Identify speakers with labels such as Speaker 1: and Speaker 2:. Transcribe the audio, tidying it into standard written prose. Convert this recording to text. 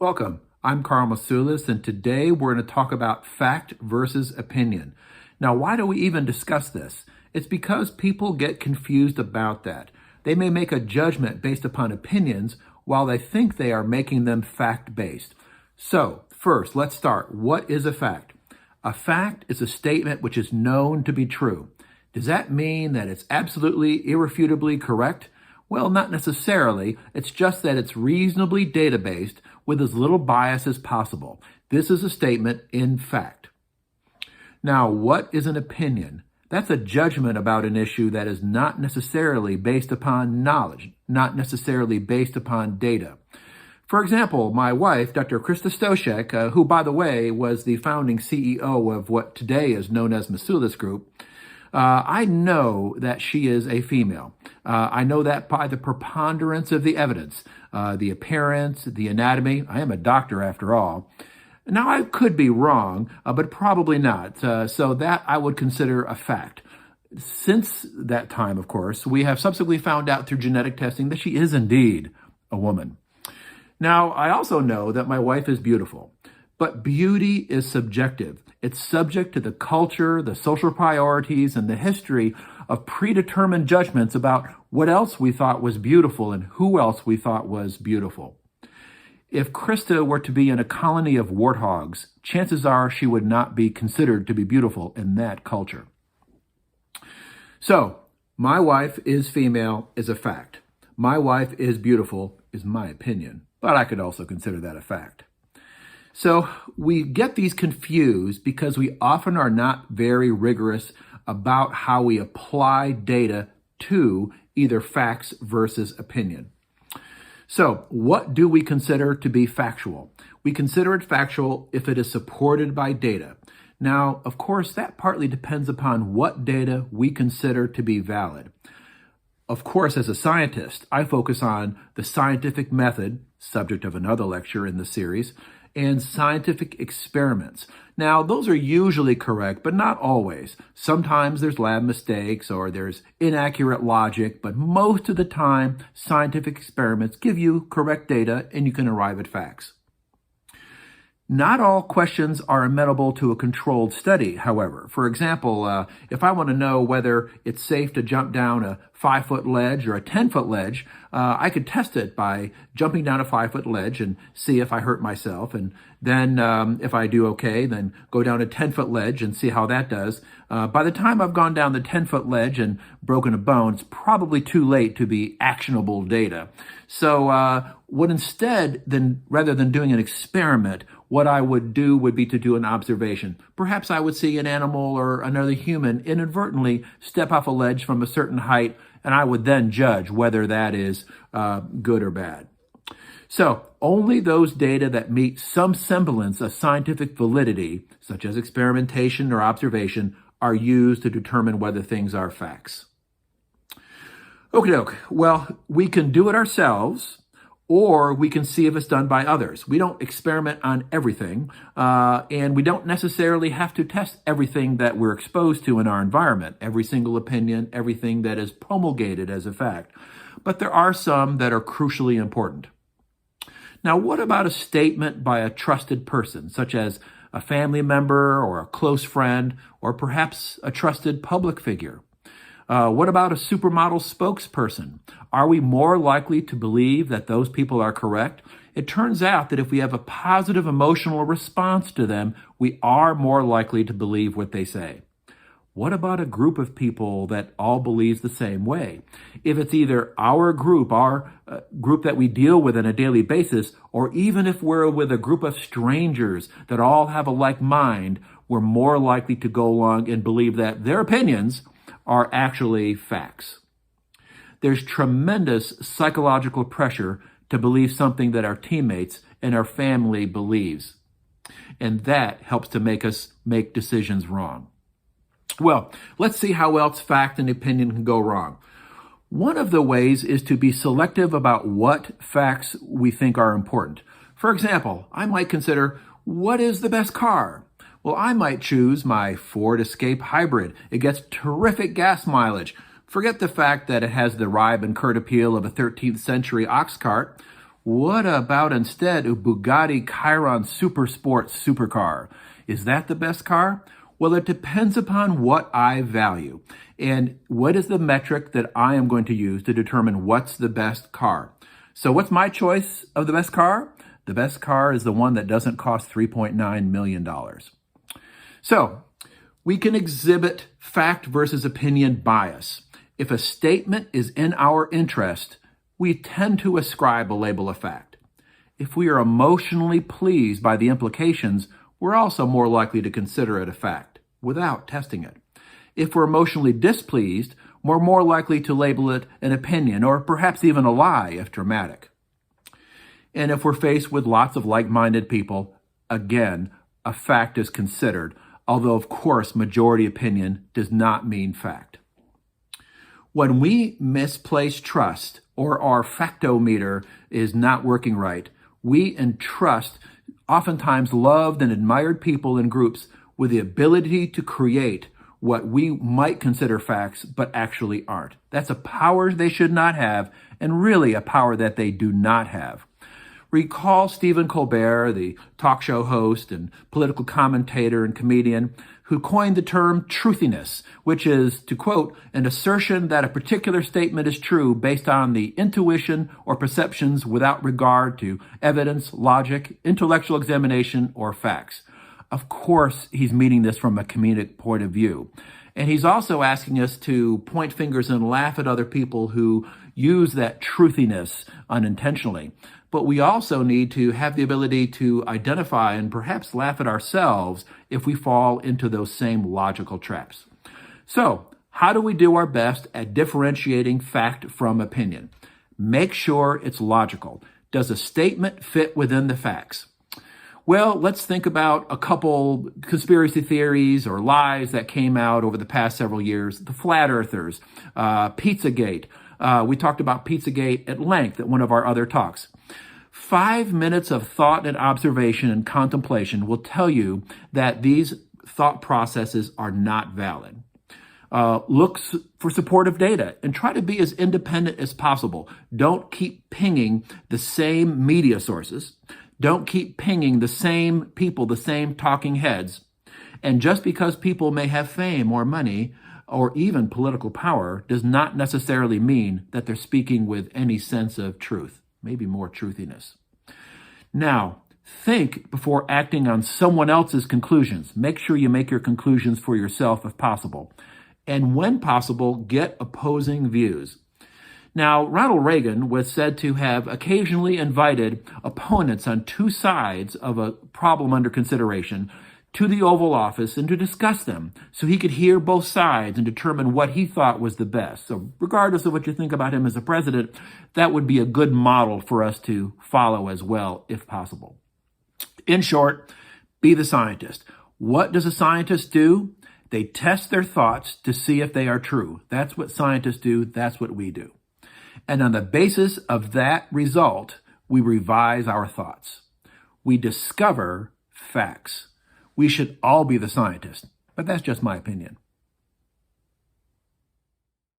Speaker 1: Welcome. I'm Carl Masulis, and today we're going to talk about fact versus opinion. Now, why do we even discuss this? It's because people get confused about that. They may make a judgment based upon opinions while they think they are making them fact-based. So, first, let's start. What is a fact? A fact is a statement which is known to be true. Does that mean that it's absolutely, irrefutably correct? Well, not necessarily. It's just that it's reasonably data-based with as little bias as possible. This is a statement in fact. Now, what is an opinion? That's a judgment about an issue that is not necessarily based upon knowledge, not necessarily based upon data. For example, my wife, Dr. Krista Stoshek, who, by the way, was the founding CEO of what today is known as Masulis Group, I know that she is a female. I know that by the preponderance of the evidence, the appearance, the anatomy. I am a doctor after all. Now, I could be wrong, but probably not. So that I would consider a fact. Since that time, of course, we have subsequently found out through genetic testing that she is indeed a woman. Now, I also know that my wife is beautiful. But beauty is subjective. It's subject to the culture, the social priorities, and the history of predetermined judgments about what else we thought was beautiful and who else we thought was beautiful. If Krista were to be in a colony of warthogs, chances are she would not be considered to be beautiful in that culture. So, my wife is female is a fact. My wife is beautiful is my opinion, but I could also consider that a fact. So we get these confused because we often are not very rigorous about how we apply data to either facts versus opinion. So what do we consider to be factual? We consider it factual if it is supported by data. Now, of course, that partly depends upon what data we consider to be valid. Of course, as a scientist, I focus on the scientific method, subject of another lecture in the series, and scientific experiments. Now, those are usually correct, but not always. Sometimes there's lab mistakes or there's inaccurate logic, but most of the time, scientific experiments give you correct data and you can arrive at facts. Not all questions are amenable to a controlled study, however. For example, if I want to know whether it's safe to jump down a 5-foot ledge or a 10-foot ledge, I could test it by jumping down a 5-foot ledge and see if I hurt myself. And then if I do okay, then go down a 10-foot ledge and see how that does. By the time I've gone down the 10-foot ledge and broken a bone, it's probably too late to be actionable data. So rather than doing an experiment, what I would do would be to do an observation. Perhaps I would see an animal or another human inadvertently step off a ledge from a certain height, and I would then judge whether that is good or bad. So only those data that meet some semblance of scientific validity, such as experimentation or observation, are used to determine whether things are facts. Okay, well, we can do it ourselves, or we can see if it's done by others. We don't experiment on everything, and we don't necessarily have to test everything that we're exposed to in our environment, every single opinion, everything that is promulgated as a fact. But there are some that are crucially important. Now, what about a statement by a trusted person, such as a family member or a close friend, or perhaps a trusted public figure? What about a supermodel spokesperson? Are we more likely to believe that those people are correct? It turns out that if we have a positive emotional response to them, we are more likely to believe what they say. What about a group of people that all believes the same way? If it's either our group that we deal with on a daily basis, or even if we're with a group of strangers that all have a like mind, we're more likely to go along and believe that their opinions are actually facts. There's tremendous psychological pressure to believe something that our teammates and our family believes. And that helps to make us make decisions wrong. Well, let's see how else fact and opinion can go wrong. One of the ways is to be selective about what facts we think are important. For example, I might consider, what is the best car? Well, I might choose my Ford Escape Hybrid. It gets terrific gas mileage. Forget the fact that it has the ribe and curd appeal of a 13th century ox cart. What about instead a Bugatti Chiron Super Sport supercar? Is that the best car? Well, it depends upon what I value and what is the metric that I am going to use to determine what's the best car. So what's my choice of the best car? The best car is the one that doesn't cost $3.9 million. So we can exhibit fact versus opinion bias. If a statement is in our interest, we tend to ascribe a label of fact. If we are emotionally pleased by the implications, we're also more likely to consider it a fact without testing it. If we're emotionally displeased, we're more likely to label it an opinion or perhaps even a lie if dramatic. And if we're faced with lots of like-minded people, again, a fact is considered, although of course majority opinion does not mean fact. When we misplace trust or our factometer is not working right, we entrust oftentimes loved and admired people and groups with the ability to create what we might consider facts but actually aren't. That's a power they should not have, and really a power that they do not have. Recall Stephen Colbert, the talk show host and political commentator and comedian, who coined the term truthiness, which is, to quote, an assertion that a particular statement is true based on the intuition or perceptions without regard to evidence, logic, intellectual examination, or facts. Of course, he's meaning this from a comedic point of view. And he's also asking us to point fingers and laugh at other people who use that truthiness unintentionally. But we also need to have the ability to identify and perhaps laugh at ourselves if we fall into those same logical traps. So, how do we do our best at differentiating fact from opinion? Make sure it's logical. Does a statement fit within the facts? Well, let's think about a couple conspiracy theories or lies that came out over the past several years. The flat earthers, Pizzagate. We talked about Pizzagate at length at one of our other talks. 5 minutes of thought and observation and contemplation will tell you that these thought processes are not valid. Look for supportive data and try to be as independent as possible. Don't keep pinging the same media sources. Don't keep pinging the same people, the same talking heads. And just because people may have fame or money or even political power does not necessarily mean that they're speaking with any sense of truth, maybe more truthiness. Now, think before acting on someone else's conclusions. Make sure you make your conclusions for yourself if possible. And when possible, get opposing views. Now, Ronald Reagan was said to have occasionally invited opponents on two sides of a problem under consideration to the Oval Office and to discuss them so he could hear both sides and determine what he thought was the best. So regardless of what you think about him as a president, that would be a good model for us to follow as well, if possible. In short, be the scientist. What does a scientist do? They test their thoughts to see if they are true. That's what scientists do. That's what we do. And on the basis of that result, we revise our thoughts. We discover facts. We should all be the scientists, but that's just my opinion.